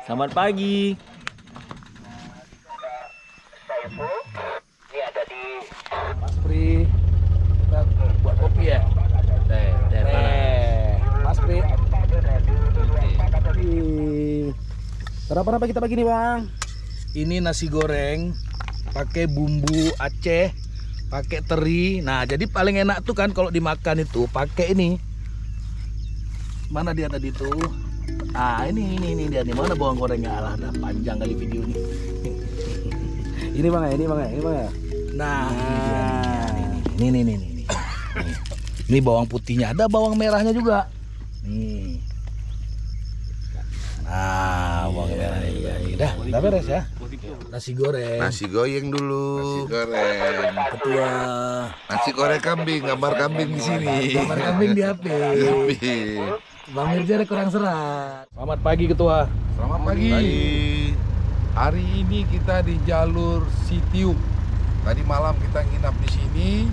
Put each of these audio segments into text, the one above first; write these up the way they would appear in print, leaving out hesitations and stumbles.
Selamat pagi. Ini ada di Mas Pri, kita buat kopi ya? Teh Mas Pri. Sarapan apa kita pagi nih Bang? Ini nasi goreng pakai bumbu Aceh, pakai teri. Nah, jadi paling enak tuh kan kalau dimakan itu pakai ini. Mana dia tadi tuh? Ah, ini dia nih. Mana bawang gorengnya? Alah, dah panjang kali video ini. Ini Bang ya, ini Bang ya. Nah, ini dia nih. Ini bawang putihnya, ada bawang merahnya juga. Nih. Nah, bawang merahnya juga. Udah beres ya. Nasi goreng. Nasi goyang dulu. Nasi goreng. Ketua. Nasi goreng kambing, gambar kambing di sini. Gambar kambing di HP. Bang Mirja ada kurang serat. Selamat pagi Ketua. Selamat pagi. Hari ini kita di jalur Sitium. Tadi malam kita nginap di sini.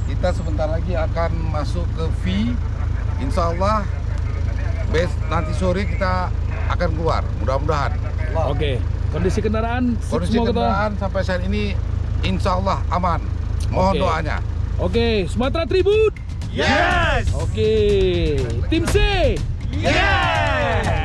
Kita sebentar lagi akan masuk ke V. Insya Allah nanti sore kita akan keluar. Mudah-mudahan. Oke. Kondisi kendaraan Kondisi semua Ketua. kendaraan sampai saat ini Insya Allah aman. Mohon Oke. doanya. Oke, Sumatera Tribun. Yes. Oke, tim C. Yes.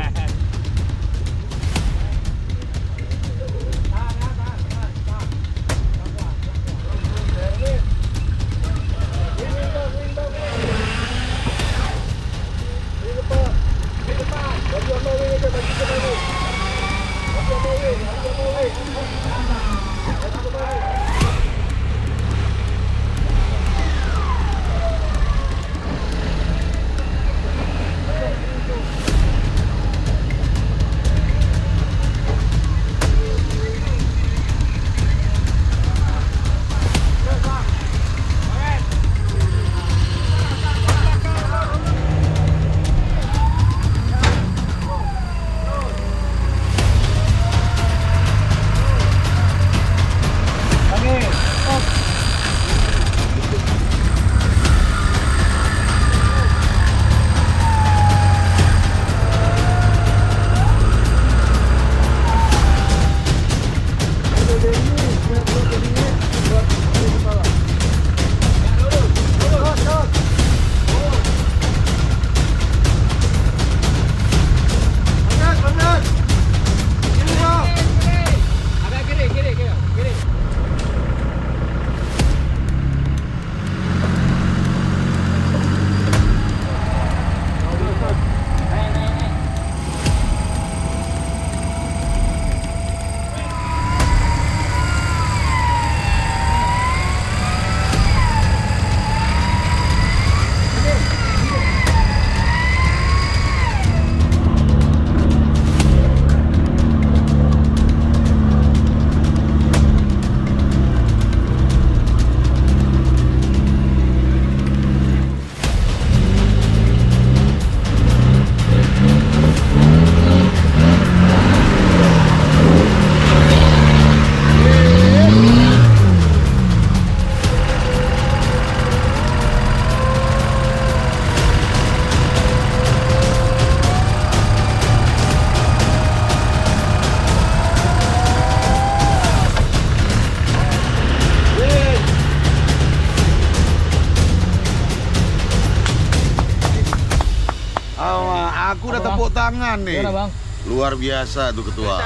Aku udah tepuk tangan nih. Gimana Bang? Luar biasa tuh ketua.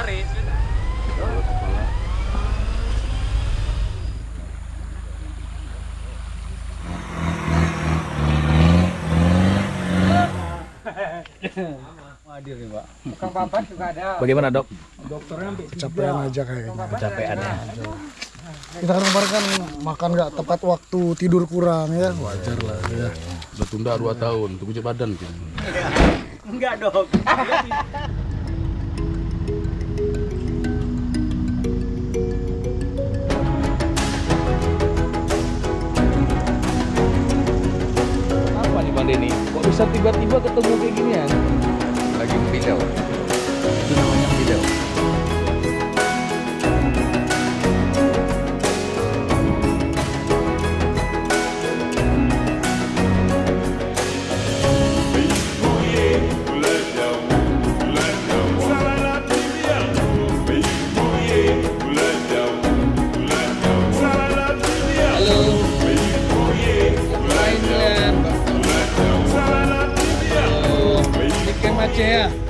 Hadir nih Pak. Bagaimana Dok? Kecapean aja kayaknya. Kecapean ya. Kita kan kemarin kan makan nggak tepat waktu, tidur kurang ya, wajar lah ya. Udah tunda 2 tahun, tunggu badan. Enggak dong. Apa nih Bang Denny? Kok bisa tiba-tiba ketemu kayak ginian? Lagi beliau. Itu namanya video. ya.